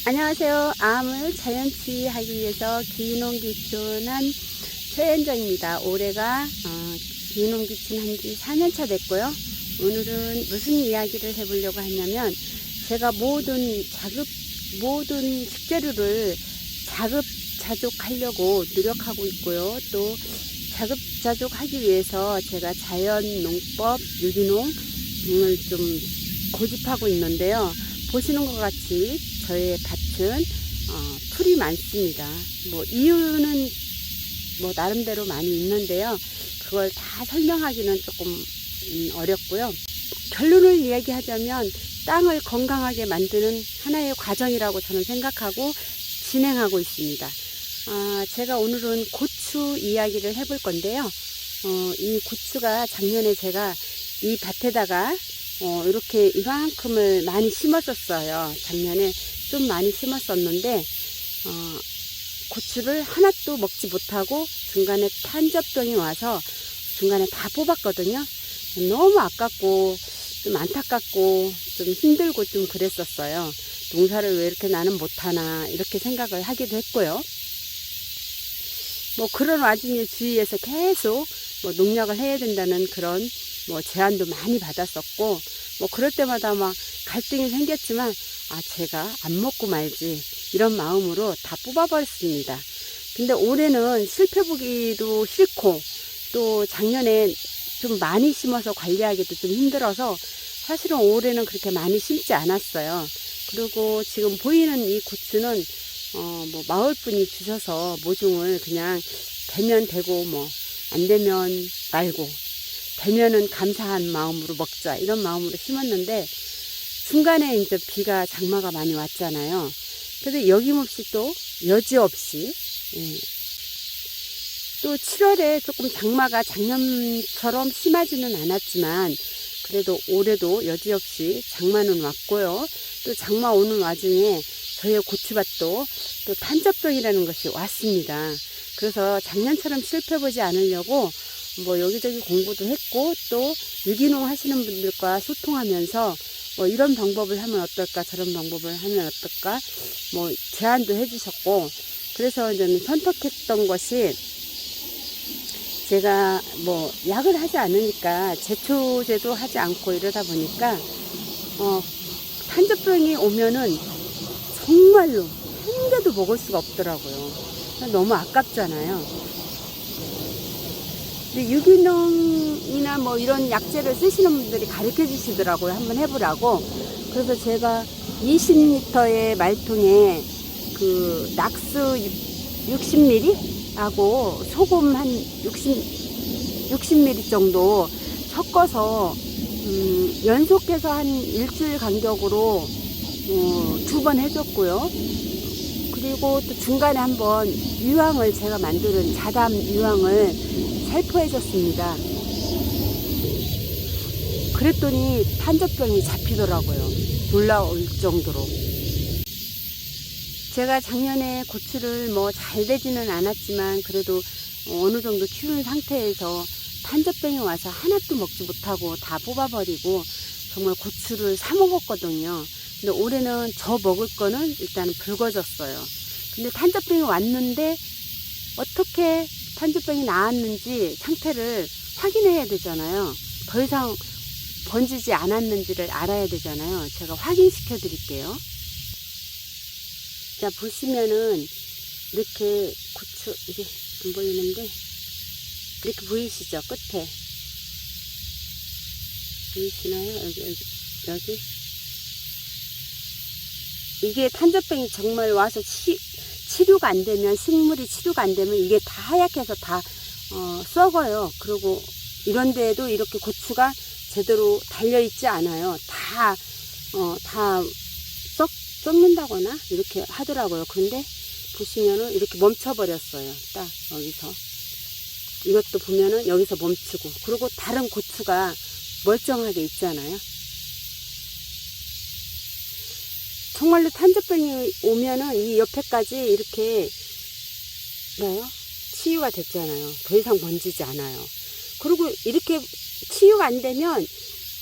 안녕하세요. 암을 자연치유하기 위해서 기농기촌한 최현정입니다. 올해가 기농기촌 한지 4년차 됐고요. 오늘은 무슨 이야기를 해보려고 하냐면, 제가 모든 식재료를 자급자족하려고 노력하고 있고요. 또 자급자족하기 위해서 제가 자연농법, 유기농을 좀 고집하고 있는데요. 보시는 것 같이 저의 밭은 풀이 많습니다. 이유는 나름대로 많이 있는데요. 그걸 다 설명하기는 조금 어렵고요. 결론을 이야기하자면 땅을 건강하게 만드는 하나의 과정이라고 저는 생각하고 진행하고 있습니다. 제가 오늘은 고추 이야기를 해볼 건데요. 이 고추가 작년에 제가 이 밭에다가 이렇게 이만큼을 많이 심었었어요. 작년에 좀 많이 심었었는데 고추를 하나도 먹지 못하고 중간에 탄저병이 와서 중간에 다 뽑았거든요. 너무 아깝고 좀 안타깝고 좀 힘들고 좀 그랬었어요. 농사를 왜 이렇게 나는 못하나 이렇게 생각을 하기도 했고요. 그런 와중에 주위에서 계속 농약을 해야 된다는 그런 제안도 많이 받았었고, 그럴 때마다 막 갈등이 생겼지만, 제가 안 먹고 말지, 이런 마음으로 다 뽑아버렸습니다. 근데 올해는 실패보기도 싫고, 또 작년에 좀 많이 심어서 관리하기도 좀 힘들어서, 사실은 올해는 그렇게 많이 심지 않았어요. 그리고 지금 보이는 이 고추는, 마을분이 주셔서 모종을 그냥 되면 되고, 안 되면 말고, 되면은 감사한 마음으로 먹자 이런 마음으로 심었는데, 중간에 이제 비가 장마가 많이 왔잖아요. 그래서 여김없이 또 여지없이 또 7월에 조금 장마가 작년처럼 심하지는 않았지만 그래도 올해도 여지없이 장마는 왔고요. 또 장마 오는 와중에 저희 고추밭도 또 탄저병이라는 것이 왔습니다. 그래서 작년처럼 실패보지 않으려고 여기저기 공부도 했고, 또 유기농 하시는 분들과 소통하면서 이런 방법을 하면 어떨까, 저런 방법을 하면 어떨까, 제안도 해주셨고, 그래서 저는 선택했던 것이, 제가 약을 하지 않으니까 제초제도 하지 않고 이러다 보니까 탄저병이 오면은 정말로 한 개도 먹을 수가 없더라고요. 너무 아깝잖아요. 근데 유기농이나 이런 약재를 쓰시는 분들이 가르쳐 주시더라고요. 한번 해보라고. 그래서 제가 20리터의 말통에 그 낙스 60ml 하고 소금 한 60ml 정도 섞어서 연속해서 한 일주일 간격으로 2번 해줬고요. 그리고 또 중간에 한번 유황을 제가 만드는 자담 유황을 살포해줬습니다. 그랬더니 탄저병이 잡히더라고요. 놀라울 정도로. 제가 작년에 고추를 잘 되지는 않았지만 그래도 어느 정도 키우는 상태에서 탄저병이 와서 하나도 먹지 못하고 다 뽑아버리고 정말 고추를 사 먹었거든요. 근데 올해는 저 먹을 거는 일단은 붉어졌어요. 근데 탄저병이 왔는데 어떻게 탄저병이 나았는지 상태를 확인해야 되잖아요. 더 이상 번지지 않았는지를 알아야 되잖아요. 제가 확인시켜 드릴게요. 자, 보시면은 이렇게 고추, 이게 안 보이는데 이렇게 보이시죠? 끝에 보이시나요? 여기 이게 탄저병이 정말 와서 치료가 안 되면, 식물이 치료가 안 되면 이게 다 하얗게서 다 썩어요. 그리고 이런 데에도 이렇게 고추가 제대로 달려있지 않아요. 다 썩는다거나 이렇게 하더라고요. 근데 보시면은 이렇게 멈춰버렸어요. 딱 여기서. 이것도 보면은 여기서 멈추고, 그리고 다른 고추가 멀쩡하게 있잖아요. 정말로 탄저병이 오면은 이 옆에까지 이렇게 치유가 됐잖아요. 더 이상 번지지 않아요. 그리고 이렇게 치유가 안 되면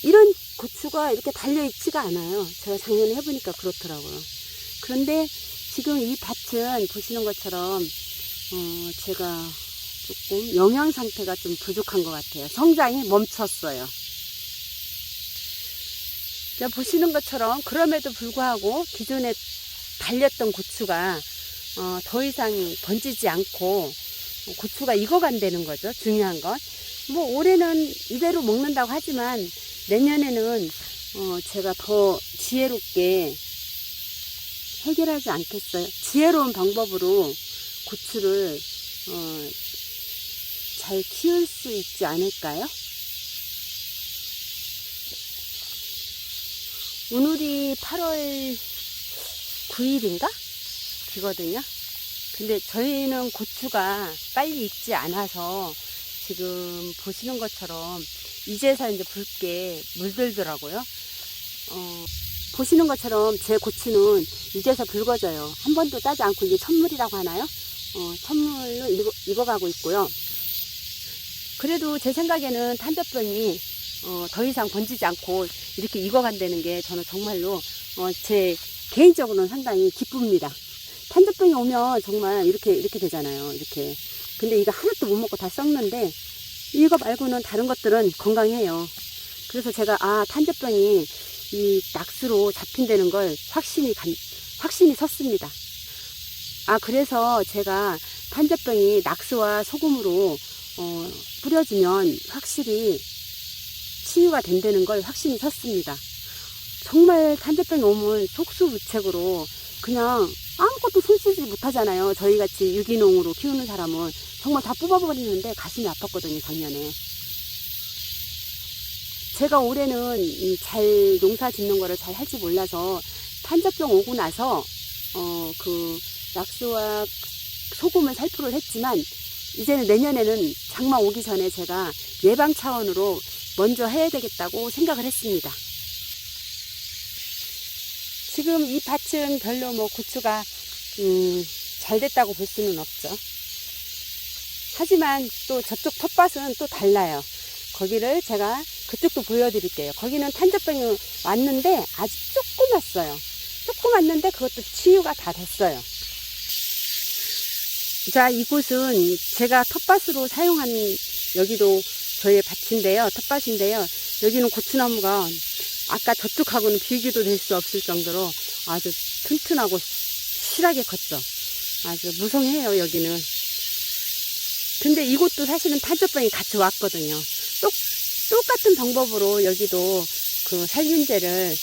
이런 고추가 이렇게 달려있지가 않아요. 제가 작년에 해보니까 그렇더라고요. 그런데 지금 이 밭은 보시는 것처럼 제가 조금 영양 상태가 좀 부족한 것 같아요. 성장이 멈췄어요. 자, 보시는 것처럼 그럼에도 불구하고 기존에 달렸던 고추가 더 이상 번지지 않고 고추가 익어간다는 거죠. 중요한 건. 뭐 올해는 이대로 먹는다고 하지만 내년에는 제가 더 지혜롭게 해결하지 않겠어요. 지혜로운 방법으로 고추를 잘 키울 수 있지 않을까요? 오늘이 8월 9일인가? 그거든요. 근데 저희는 고추가 빨리 익지 않아서 지금 보시는 것처럼 이제서 이제 붉게 물들더라고요. 보시는 것처럼 제 고추는 이제서 붉어져요. 한 번도 따지 않고 이게 첫물이라고 하나요? 첫물로 익어가고 있고요. 그래도 제 생각에는 탄저병이 더 이상 번지지 않고 이렇게 익어간다는 게 저는 정말로 제 개인적으로는 상당히 기쁩니다. 탄저병이 오면 정말 이렇게 되잖아요. 이렇게. 근데 이거 하나도 못 먹고 다 썩는데 이거 말고는 다른 것들은 건강해요. 그래서 제가 탄저병이 이 낙수로 잡힌다는 걸 확신이 섰습니다. 그래서 제가 탄저병이 낙수와 소금으로 뿌려주면 확실히 치유가 된다는 걸 확신이 섰습니다. 정말 탄저병이 오면 속수무책으로 그냥 아무것도 손쓰지 못하잖아요. 저희같이 유기농으로 키우는 사람은 정말 다 뽑아버리는데 가슴이 아팠거든요, 작년에. 제가 올해는 잘 농사 짓는 거를 잘 할지 몰라서 탄저병 오고 나서 그 낙수와 소금을 살포를 했지만 이제는 내년에는 장마 오기 전에 제가 예방 차원으로 먼저 해야 되겠다고 생각을 했습니다. 지금 이 밭은 별로 뭐 고추가 잘 됐다고 볼 수는 없죠. 하지만 또 저쪽 텃밭은 또 달라요. 거기를 제가 그쪽도 보여드릴게요. 거기는 탄저병이 왔는데 아주 조금 왔어요. 조금 왔는데 그것도 치유가 다 됐어요. 자, 이곳은 제가 텃밭으로 사용한 여기도 저의 밭인데요. 텃밭인데요. 여기는 고추나무가 아까 저쪽하고는 비교도 될 수 없을 정도로 아주 튼튼하고 실하게 컸죠. 아주 무성해요, 여기는. 근데 이곳도 사실은 탄저병이 같이 왔거든요. 똑같은 방법으로 여기도 그 살균제를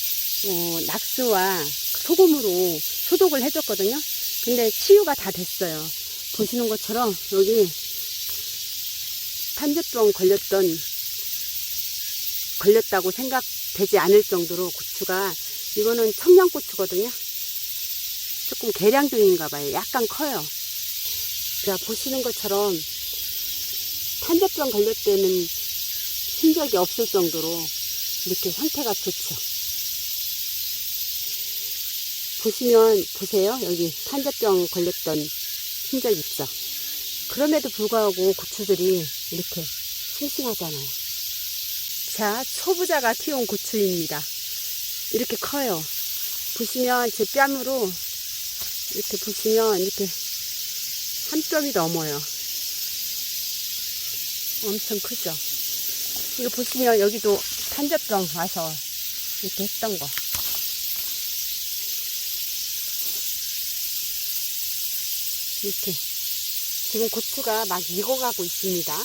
낙수와 소금으로 소독을 해줬거든요. 근데 치유가 다 됐어요. 보시는 것처럼 여기 탄저병 걸렸다고 생각되지 않을 정도로 고추가, 이거는 청양고추거든요. 조금 계량종인가 봐요. 약간 커요. 자, 보시는 것처럼 탄저병 걸렸다는 흔적이 없을 정도로 이렇게 상태가 좋죠. 보세요. 여기 탄저병 걸렸던 흔적 있죠. 그럼에도 불구하고 고추들이 이렇게 싱싱하잖아요. 자, 초보자가 키운 고추입니다. 이렇게 커요. 보시면 제 뺨으로 이렇게 보시면 이렇게 한 뼘이 넘어요. 엄청 크죠. 이거 보시면 여기도 탄저병 와서 이렇게 했던 거. 이렇게 지금 고추가 막 익어가고 있습니다.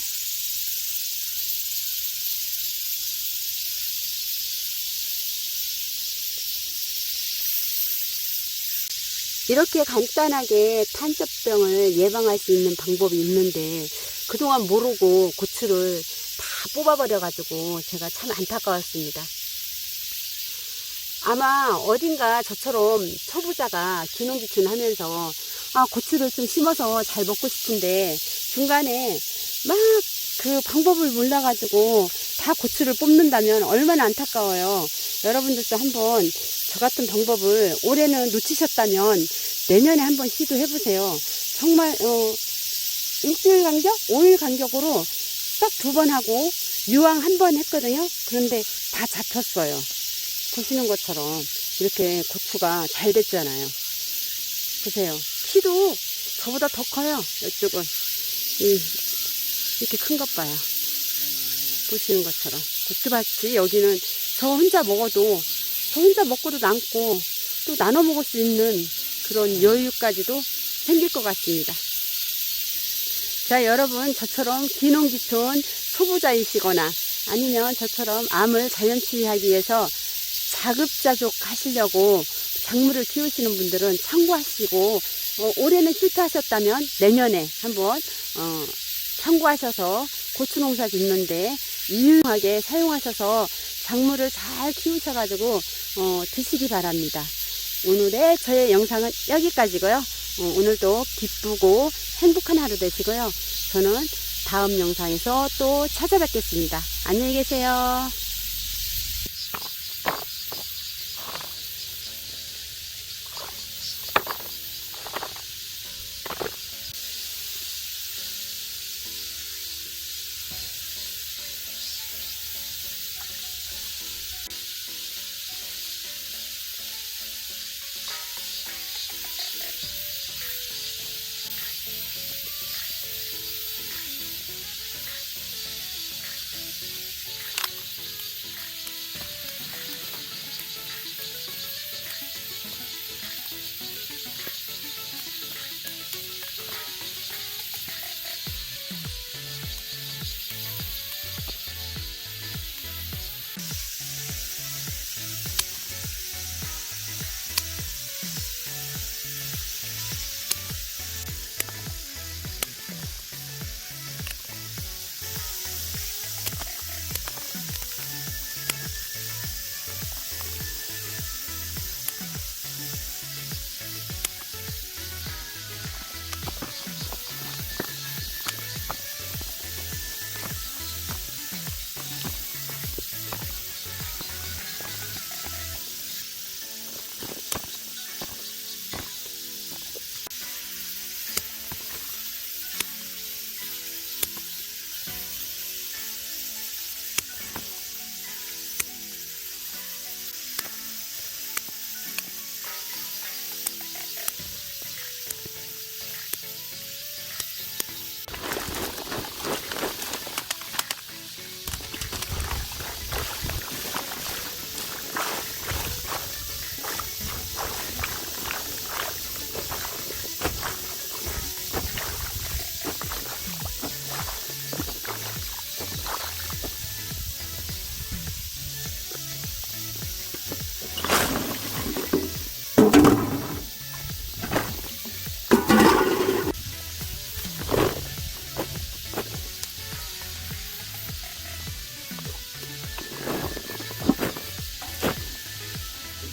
이렇게 간단하게 탄저병을 예방할 수 있는 방법이 있는데 그동안 모르고 고추를 다 뽑아버려 가지고 제가 참 안타까웠습니다. 아마 어딘가 저처럼 초보자가 귀농귀촌 하면서 고추를 좀 심어서 잘 먹고 싶은데 중간에 막 그 방법을 몰라가지고 다 고추를 뽑는다면 얼마나 안타까워요. 여러분들도 한번 저 같은 방법을 올해는 놓치셨다면 내년에 한번 시도해보세요. 정말 일주일 간격? 5일 간격으로 딱 2번 하고 유황 1번 했거든요. 그런데 다 잡혔어요. 보시는 것처럼 이렇게 고추가 잘 됐잖아요. 보세요. 키도 저보다 더 커요. 이쪽은. 이렇게 큰 것 봐요. 보시는 것처럼. 고추밭이 여기는 저 혼자 먹어도, 저 혼자 먹고도 남고, 또 나눠 먹을 수 있는 그런 여유까지도 생길 것 같습니다. 자, 여러분, 저처럼 귀농 깊은 초보자이시거나 아니면 저처럼 암을 자연치유하기 위해서 자급자족 하시려고 작물을 키우시는 분들은 참고하시고, 올해는 실패하셨다면 내년에 한번 참고하셔서 고추 농사 짓는데 유용하게 사용하셔서 작물을 잘 키우셔가지고 드시기 바랍니다. 오늘의 저의 영상은 여기까지고요. 오늘도 기쁘고 행복한 하루 되시고요. 저는 다음 영상에서 또 찾아뵙겠습니다. 안녕히 계세요.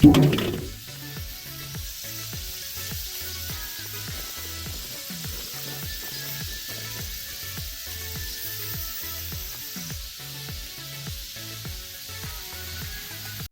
뚜